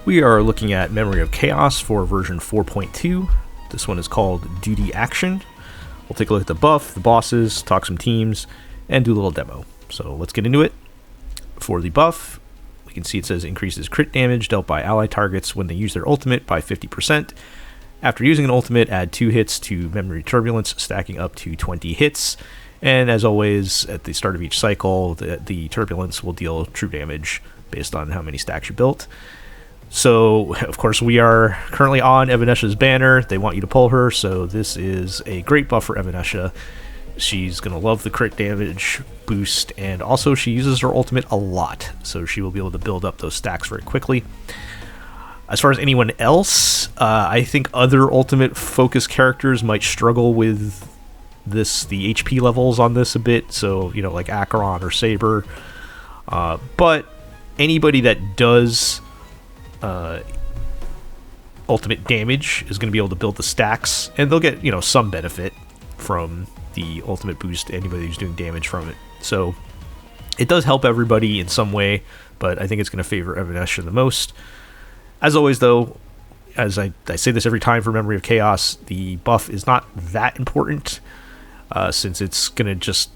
We are looking at Memory of Chaos for version 4.2. This one is called Duty Action. We'll take a look at the buff, the bosses, talk some teams, and do a little demo. So let's get into it. For the buff, we can see it says increases crit damage dealt by ally targets when they use their ultimate by 50%. After using an ultimate, add 2 hits to Memory Turbulence, stacking up to 20 hits. And as always, at the start of each cycle, the Turbulence will deal true damage based on how many stacks you built. So, of course, we are currently on Evanesha's banner. They want you to pull her, so this is a great buff for Evanesha. She's going to love the crit damage boost, and also she uses her ultimate a lot, so she will be able to build up those stacks very quickly. As far as anyone else, I think other ultimate focus characters might struggle with the HP levels on this a bit, so, you know, like Acheron or Saber. But anybody that does ultimate damage is going to be able to build the stacks, and they'll get, you know, some benefit from the ultimate boost, anybody who's doing damage from it. So it does help everybody in some way, but I think it's going to favor Evanesha the most. As always, though, as I say this every time for Memory of Chaos, the buff is not that important, since it's going to just,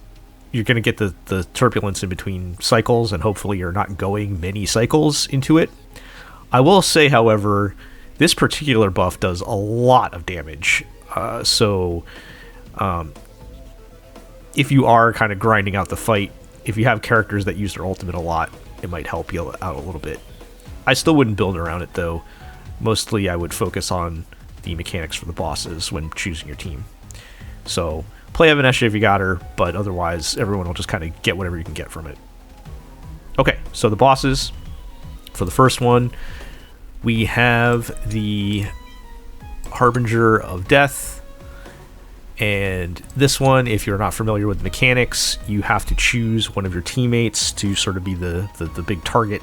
you're going to get the turbulence in between cycles, and hopefully you're not going many cycles into it. I will say, however, this particular buff does a lot of damage. So if you are kind of grinding out the fight, if you have characters that use their ultimate a lot, it might help you out a little bit. I still wouldn't build around it, though. Mostly I would focus on the mechanics for the bosses when choosing your team. So play Evanesha if you got her, but otherwise everyone will just kind of get whatever you can get from it. Okay, so the bosses. For the first one, we have the Harbinger of Death. And this one, if you're not familiar with the mechanics, you have to choose one of your teammates to sort of be the big target.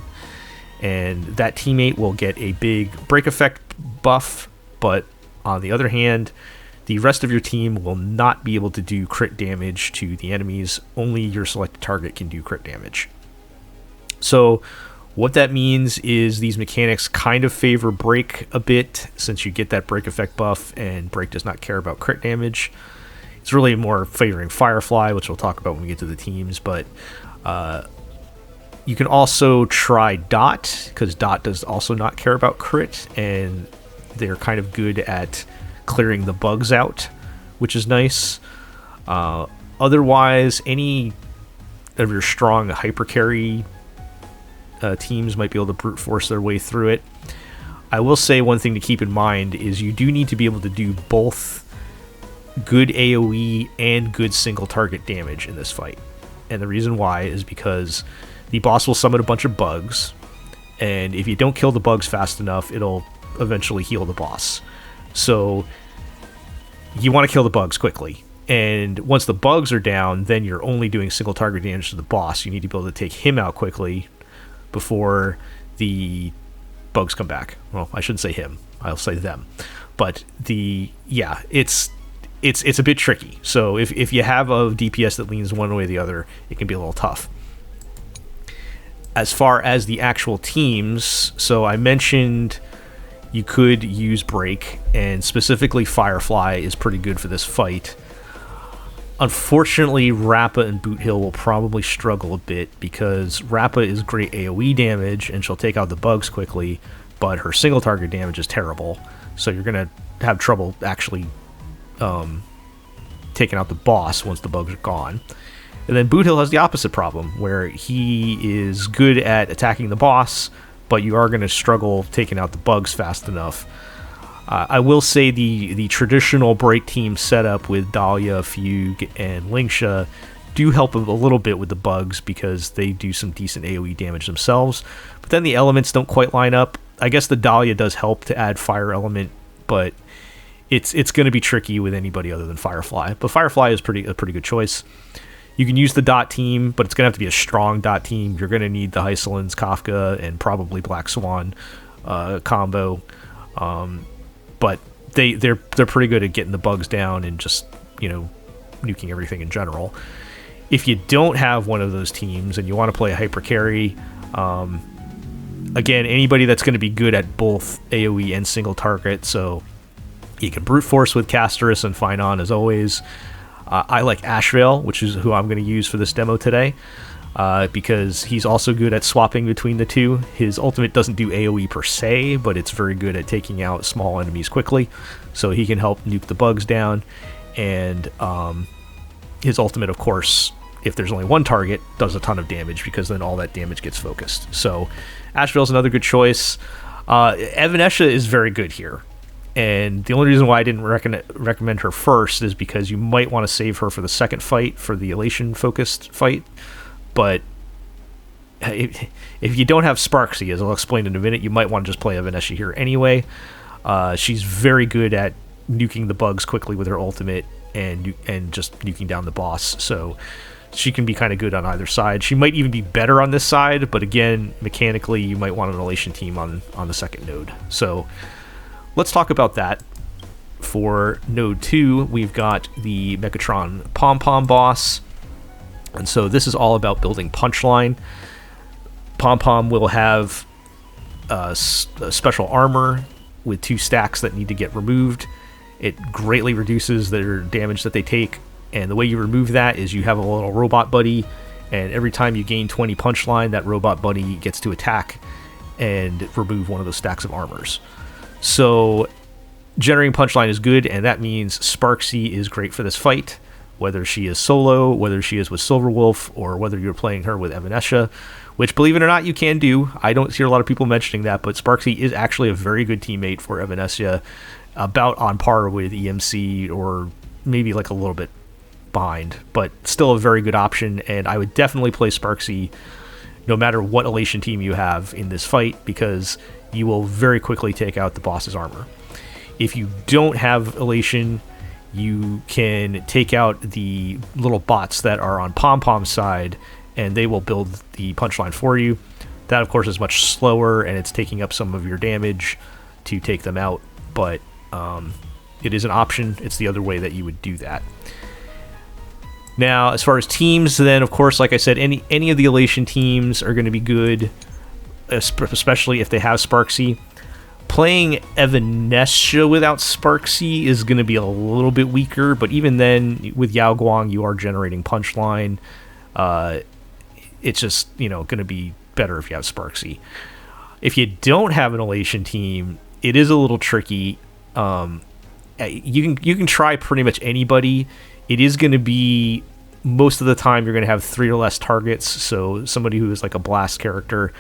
And that teammate will get a big break effect buff, but on the other hand, the rest of your team will not be able to do crit damage to the enemies. Only your selected target can do crit damage. So what that means is these mechanics kind of favor break a bit, since you get that break effect buff, and break does not care about crit damage. It's really more favoring Firefly, which we'll talk about when we get to the teams, but you can also try Dot, because Dot does also not care about crit, and they're kind of good at clearing the bugs out, which is nice. Otherwise, any of your strong hyper carry teams might be able to brute force their way through it. I will say one thing to keep in mind is you do need to be able to do both good AoE and good single target damage in this fight. And the reason why is because the boss will summon a bunch of bugs, and if you don't kill the bugs fast enough, it'll eventually heal the boss. So you want to kill the bugs quickly. And once the bugs are down, then you're only doing single target damage to the boss. You need to be able to take him out quickly before the bugs come back. Well, I shouldn't say him. I'll say them. But it's a bit tricky. So if you have a DPS that leans one way or the other, it can be a little tough. As far as the actual teams, so I mentioned you could use Break, and specifically Firefly is pretty good for this fight. Unfortunately, Rappa and Boot Hill will probably struggle a bit, because Rappa is great AoE damage and she'll take out the bugs quickly, but her single target damage is terrible, so you're going to have trouble actually taking out the boss once the bugs are gone. And then Boot Hill has the opposite problem, where he is good at attacking the boss, but you are going to struggle taking out the bugs fast enough. I will say the traditional break team setup with Dahlia, Fugue, and Lingsha do help a little bit with the bugs, because they do some decent AoE damage themselves. But then the elements don't quite line up. I guess the Dahlia does help to add fire element, but it's going to be tricky with anybody other than Firefly. But Firefly is a pretty good choice. You can use the Dot team, but it's going to have to be a strong Dot team. You're going to need the Hysolins, Kafka, and probably Black Swan combo. But they're pretty good at getting the bugs down and just, you know, nuking everything in general. If you don't have one of those teams and you want to play a hyper carry, Again, anybody that's going to be good at both AoE and single target, so you can brute force with Casterus and Finon as always. I like Ashvale, which is who I'm going to use for this demo today, because he's also good at swapping between the two. His ultimate doesn't do AoE per se, but it's very good at taking out small enemies quickly, so he can help nuke the bugs down. And his ultimate, of course, if there's only one target, does a ton of damage, because then all that damage gets focused. So Ashvale's another good choice. Evanesha is very good here. And the only reason why I didn't recommend her first is because you might want to save her for the second fight, for the elation-focused fight. But if you don't have Sparksy, as I'll explain in a minute, you might want to just play Evanesha here anyway. She's very good at nuking the bugs quickly with her ultimate and just nuking down the boss. So she can be kind of good on either side. She might even be better on this side, but again, mechanically, you might want an elation team on the second node. So let's talk about that. For node 2, we've got the Megatron Pom Pom boss. And so this is all about building punchline. Pom Pom will have a special armor with 2 stacks that need to get removed. It greatly reduces their damage that they take. And the way you remove that is you have a little robot buddy, and every time you gain 20 punchline, that robot buddy gets to attack and remove one of those stacks of armors. So generating punchline is good, and that means Sparksy is great for this fight, whether she is solo, whether she is with Silverwolf, or whether you're playing her with Evanesha, which, believe it or not, you can do. I don't hear a lot of people mentioning that, but Sparksy is actually a very good teammate for Evanesha, about on par with EMC, or maybe like a little bit behind, but still a very good option. And I would definitely play Sparksy no matter what elation team you have in this fight, because you will very quickly take out the boss's armor. If you don't have elation, you can take out the little bots that are on Pom Pom's side, and they will build the punchline for you. That, of course, is much slower, and it's taking up some of your damage to take them out, but it is an option. It's the other way that you would do that. Now, as far as teams, then, of course, like I said, any of the elation teams are going to be good, especially if they have Sparksy. Playing Evanesha without Sparksy is going to be a little bit weaker, but even then, with Yao Guang, you are generating punchline. It's just, going to be better if you have Sparksy. If you don't have an elation team, it is a little tricky. You can try pretty much anybody. It is going to be, most of the time, you're going to have 3 or less targets, so somebody who is like a blast character.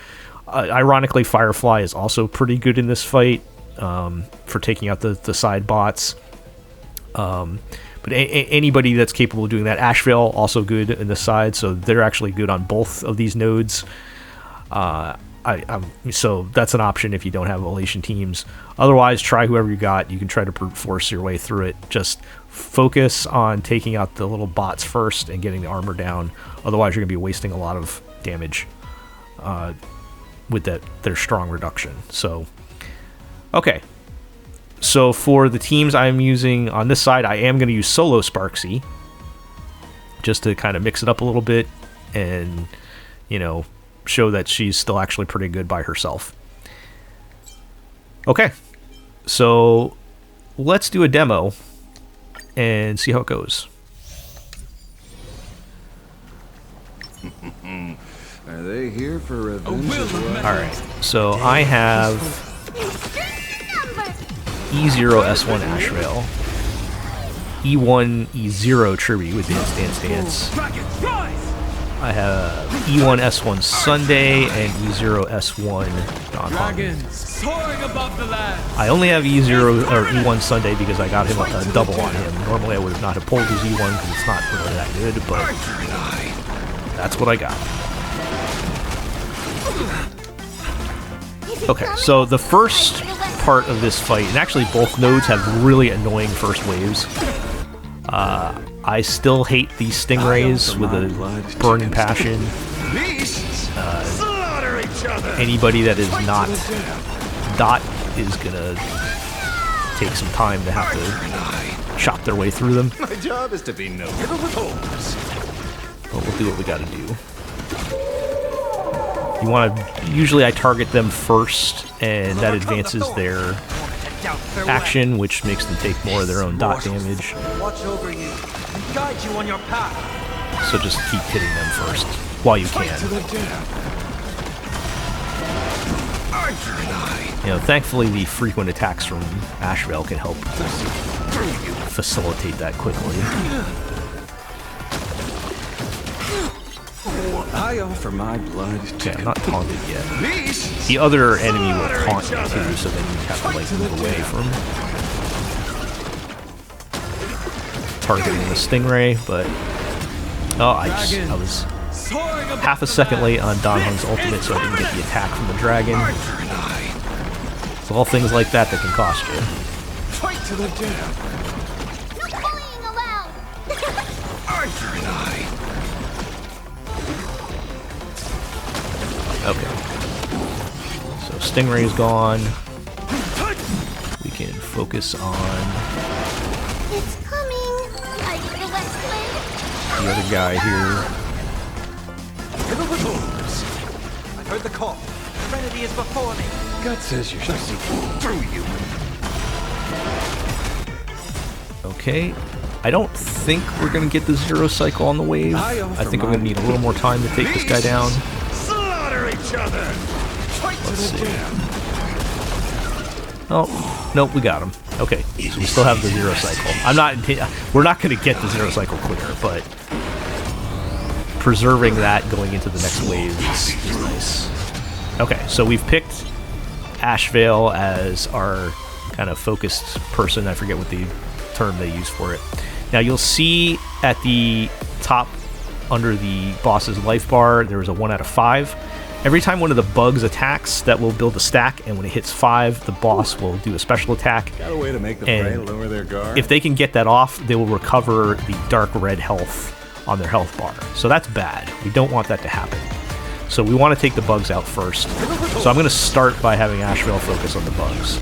Ironically, Firefly is also pretty good in this fight for taking out the side bots. But anybody that's capable of doing that. Ashvale, also good in the side, so they're actually good on both of these nodes. So that's an option if you don't have elation teams. Otherwise, try whoever you got. You can try to brute force your way through it. Just focus on taking out the little bots first and getting the armor down. Otherwise, you're going to be wasting a lot of damage with their strong reduction. So, okay. So for the teams I'm using on this side, I am going to use solo Sparksy, just to kind of mix it up a little bit and, show that she's still actually pretty good by herself. Okay, so let's do a demo and see how it goes. Are they here for revenge? Alright, so I have E0 S1 Ashvale, E1 E0 Tribute with Dance. I have E1 S1 Sunday and E0 S1 Don Hong. I only have E0 or E1 Sunday because I got him a double on him. Normally I would not have pulled his E1 because it's not really that good, but that's what I got. Okay, so the first part of this fight, and actually both nodes have really annoying first waves. I still hate these stingrays with a burning passion. Anybody that is not Dot is gonna take some time to have to chop their way through them. My job is to be no good with holes. But we'll do what we gotta do. You want to, usually I target them first, and that advances their action, which makes them take more of their own dot damage. Watch over you and guide you on your path. So just keep hitting them first while you can. You know, thankfully the frequent attacks from Ashvale can help facilitate that quickly. I offer my blood. Okay, I'm not taunted yet. The other enemy will taunt you too, so then you have to like move away from targeting the stingray, but I was half a second late on Dan Heng's ultimate, so I didn't get the attack from the dragon. It's all things like that that can cost you. Fight to the death. No bullying allowed. Arthur and I. Okay. So Stingray's gone. We can focus on It's coming. Are you the West Wind? the other guy here. I've heard the call. Serenity is before me. God says you shall see through you. Okay. I don't think we're going to get the zero cycle on the wave. I think I'm going to need a little more time to take this guy down. Slaughter each other. Fight to the death. Oh, nope, we got him. Okay, so we still have the zero cycle. We're not going to get the zero cycle quicker, but preserving that going into the next wave is nice. Okay, so we've picked Ashvale as our kind of focused person. I forget what the term they use for it. Now you'll see at the top under the boss's life bar, there was a 1 out of 5. Every time one of the bugs attacks, that will build a stack, and when it hits 5, the boss will do a special attack. Got a way to make the prey And lower their guard. if they can get that off, they will recover the dark red health on their health bar. So that's bad. We don't want that to happen. So we want to take the bugs out first. So I'm going to start by having Ashvale focus on the bugs.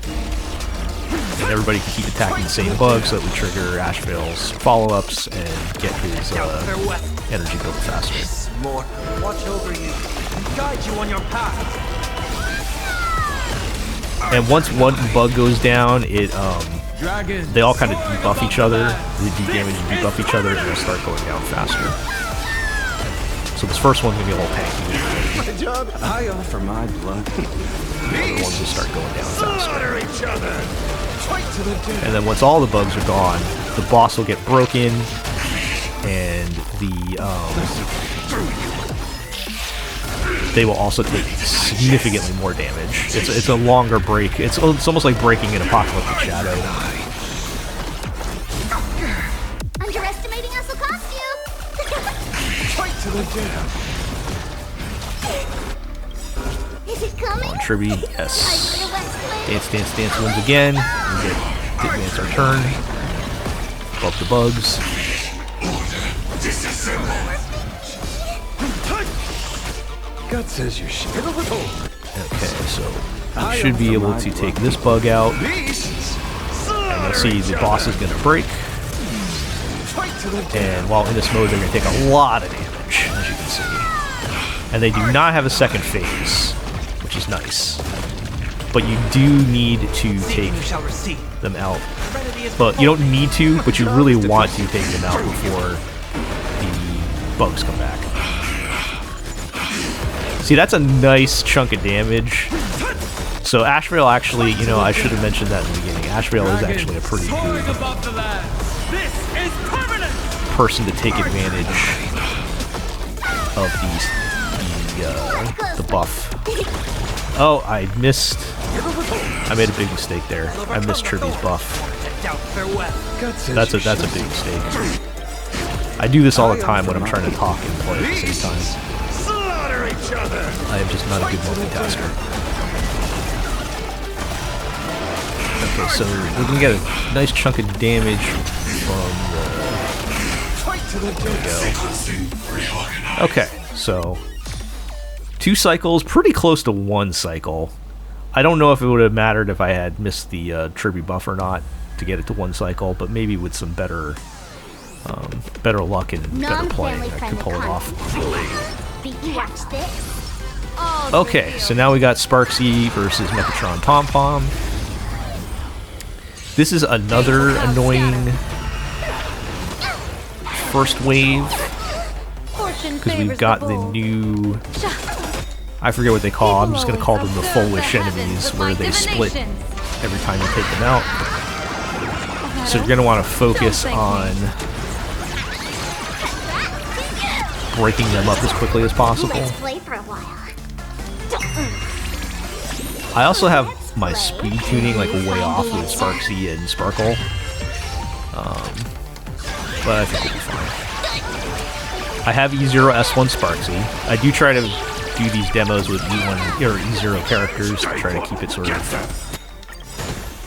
And everybody can keep attacking the same bugs so that we trigger Ashvale's follow-ups and get his energy built faster. More. Watch over you and guide you on your path. And once one bug goes down, they all kind of debuff each other. They de-damage and debuff each other, and they'll start going down faster. So this first one's going to be a little tanky. My job. I offer my blood. The other ones will start going down faster. Slaughter each other. Fight to the death. And then once all the bugs are gone, the boss will get broken, and they will also take significantly more damage. It's a longer break. It's almost like breaking an apocalyptic shadow. Underestimating us will cost you. Fight to the death. Is it coming? On Tribby, Are you yes. the West Wind? Dance, dance, dance wins again. We get to advance our turn. Above the bugs. God says you should. Okay, so we should be able to take this bug out. And you'll see the boss is going to break. And while in this mode, they're going to take a lot of damage, as you can see. And they do not have a second phase, which is nice. But you do need to take You shall receive. them out. Serenity is But you before don't me. need to, but you really want to take them out before the bugs come back. See, that's a nice chunk of damage. So Ashvale actually, you know, I should have mentioned that in the beginning. Ashvale is actually a pretty good Above the land. This is permanent. person to take advantage of the buff. Oh, I missed. I made a big mistake there. I missed Tribby's buff. Doubt farewell. That's a big mistake. I do this all the time when I'm trying to talk and play at the same time. Slaughter each other. I am just not a good multitasker. Okay, so we can get a nice chunk of damage from the... There we go. Okay, so 2 cycles, pretty close to 1 cycle. I don't know if it would have mattered if I had missed the Tribby buff or not to get it to 1 cycle, but maybe with some better luck and better playing, I could pull it off. Watch this. Okay, so now we got Sparksy versus Megatron Pom Pom. This is another annoying first wave because we've got the new, I forget what they call, I'm just going to call them the full wish enemies, where they split every time you take them out. So you're going to want to focus on breaking them up as quickly as possible. Let's play for a while. I also have my speed tuning like way off with Sparksy and Sparkle, but I think we'll be fine. I have E0 S1 Sparksy. I do try to do these demos with E1 or E0 characters to try to keep it sort of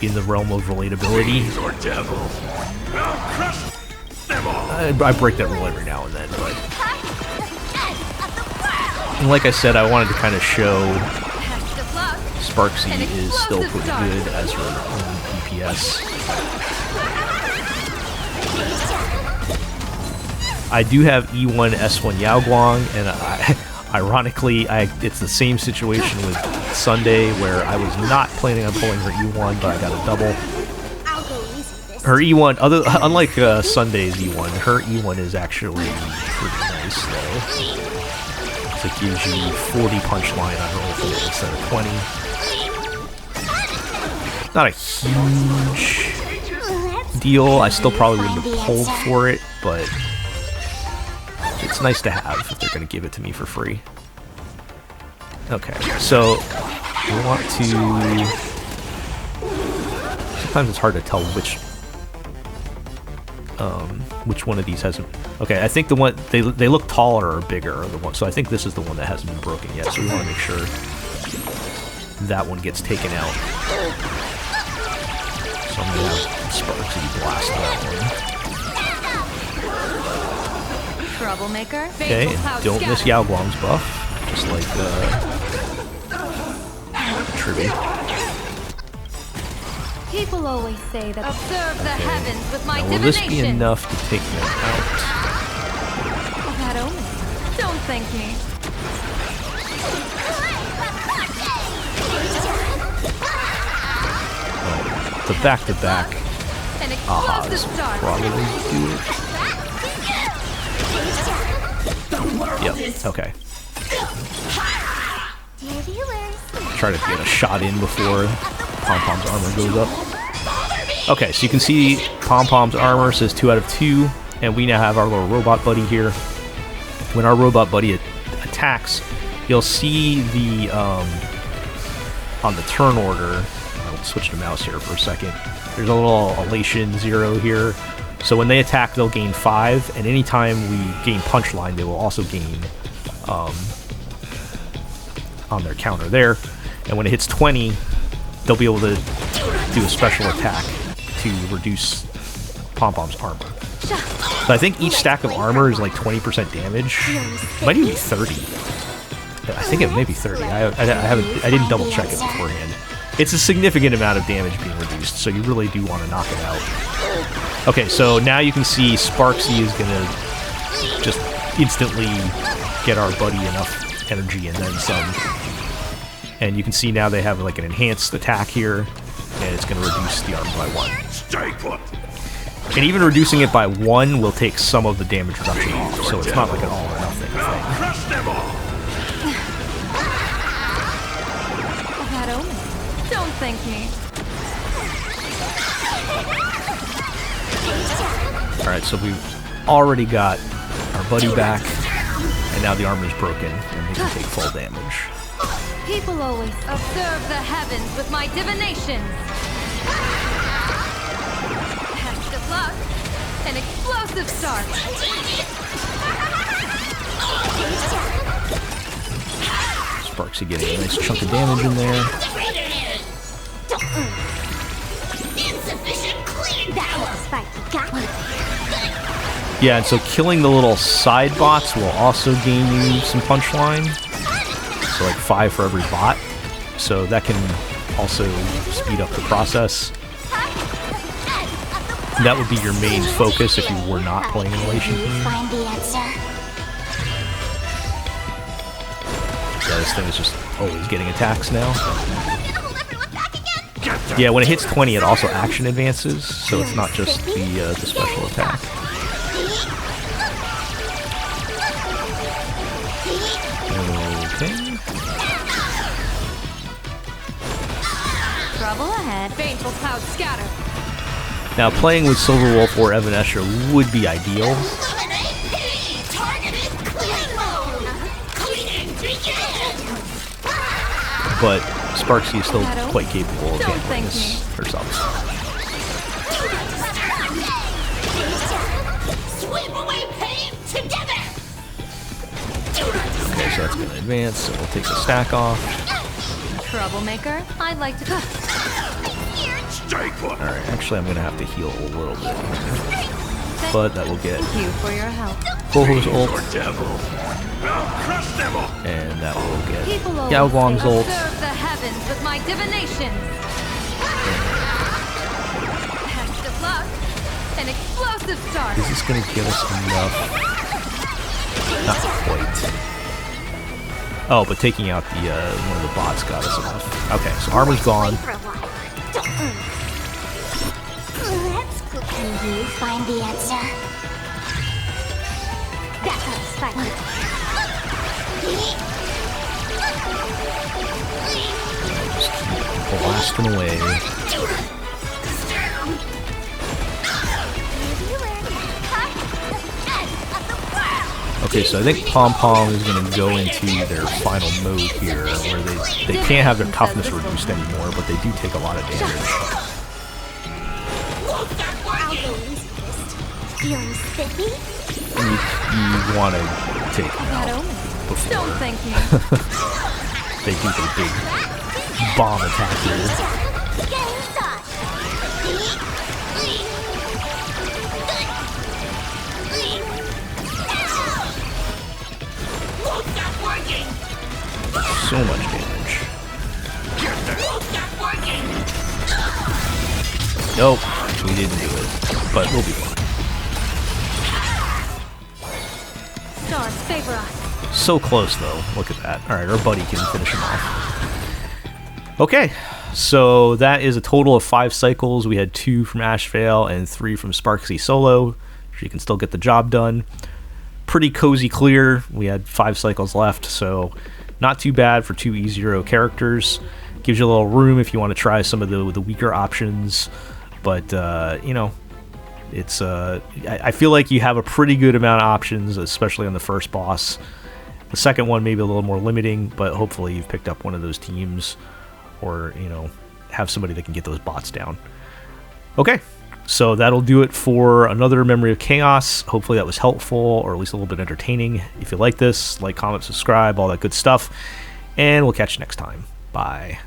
in the realm of relatability. I break that rule every now and then, but and like I said, I wanted to kind of show Sparksy is still pretty good as her own DPS. I do have E1 S1 Yao Guang, and ironically, it's the same situation with Sunday, where I was not planning on pulling her E1, but I got a double. Her E1, unlike Sunday's E1, her E1 is actually pretty nice, though. So it gives you 40 punchline on her ultimate instead of 20. Not a huge deal. I still probably wouldn't have pulled for it, but it's nice to have if they're going to give it to me for free. Okay, so we want to... Sometimes it's hard to tell which one of these hasn't... Okay, I think the one... They look taller or bigger, or the one, so I think this is the one that hasn't been broken yet, so we want to make sure that one gets taken out. So I'm going to have Sparksy blast that one. Troublemaker. Okay, don't miss Yao Guang's buff, just like Tribby. People always say that. Observe the heavens with my now, will this be enough to take them out? That only. Don't thank me. The back-to-back ahas probably do it. Yep, okay. Try to get a shot in before Pom Pom's armor goes up. Okay, so you can see Pom Pom's armor says 2 out of 2, and we now have our little robot buddy here. When our robot buddy attacks, you'll see the, on the turn order, I'll switch to mouse here for a second, there's a little elation 0 here. So when they attack, they'll gain 5, and anytime we gain punchline, they will also gain on their counter there. And when it hits 20, they'll be able to do a special attack to reduce Pom Pom's armor. So I think each stack of armor is like 20% damage. It might even be 30. I think it may be 30. I didn't double check it beforehand. It's a significant amount of damage being reduced, so you really do want to knock it out. Okay, so now you can see Sparksy is gonna just instantly get our buddy enough energy and then some. And you can see now they have like an enhanced attack here, and it's gonna reduce the armor by 1. Stay put. And even reducing it by 1 will take some of the damage reduction off, so it's not like an all or nothing thing. Crush them all. That only. Don't thank me. Alright, so we've already got our buddy back, and now the armor's broken, and we can take full damage. People always observe the heavens with my divinations. Test of luck. An explosive start. Sparksy getting a nice chunk of damage in there. Insufficient clean. That was Sparky. Got one. Yeah, and so killing the little side bots will also gain you some punchline. So like 5 for every bot. So that can also speed up the process. That would be your main focus if you were not playing Elation. Find the answer. Yeah, this thing is just always getting attacks now. Gonna hold everyone back again? Yeah, when it hits 20, it also action advances, so it's not just the special attack. Okay. Trouble ahead. Baneful clouds scatter. Now, playing with Silver Wolf or Evanestra would be ideal, Targeted clean mode! Cleaning begin! but Sparksy is still quite capable of Don't handling thank this herself. Sweep away pain together! Okay, so that's going to advance, so we'll take the stack off. Troublemaker, I'd like to cook. Stay put. Alright, actually I'm going to have to heal a little bit, but that will get Thank you for your help. Boho's ult, Devil. I'll crush them all. and that will get People always Yao Guang's say, ult. observe the heavens with my divinations. Best of luck. An explosive start. Is this going to give us enough? Not quite. Oh, but taking out the one of the bots got us enough. Okay, so armor's gone. For a while. Let's go. Can you find the answer? That was fun. Just keep blasting away. Okay, so I think Pom Pom is going to go into their final mode here, where they can't have their toughness reduced anymore, but they do take a lot of damage. I'll go easy first. Feeling spiffy? You want to take them That out omen. before Don't thank me. they do their big bomb attack here. Game start. So much damage. Nope, we didn't do it, but we'll be fine. Stars favor us. So close, though. Look at that. All right, our buddy can finish him off. Okay, so that is a total of 5 cycles. We had 2 from Ashvale and 3 from Sparksy solo. She can still get the job done. Pretty cozy clear. We had 5 cycles left, so not too bad for 2 E0 characters. Gives you a little room if you want to try some of the weaker options, but you know, it's I feel like you have a pretty good amount of options, especially on the first boss. The second one maybe a little more limiting, but hopefully you've picked up one of those teams, or you know, have somebody that can get those bots down. Okay, so that'll do it for another Memory of Chaos. Hopefully that was helpful, or at least a little bit entertaining. If you like this, like, comment, subscribe, all that good stuff, and we'll catch you next time. Bye.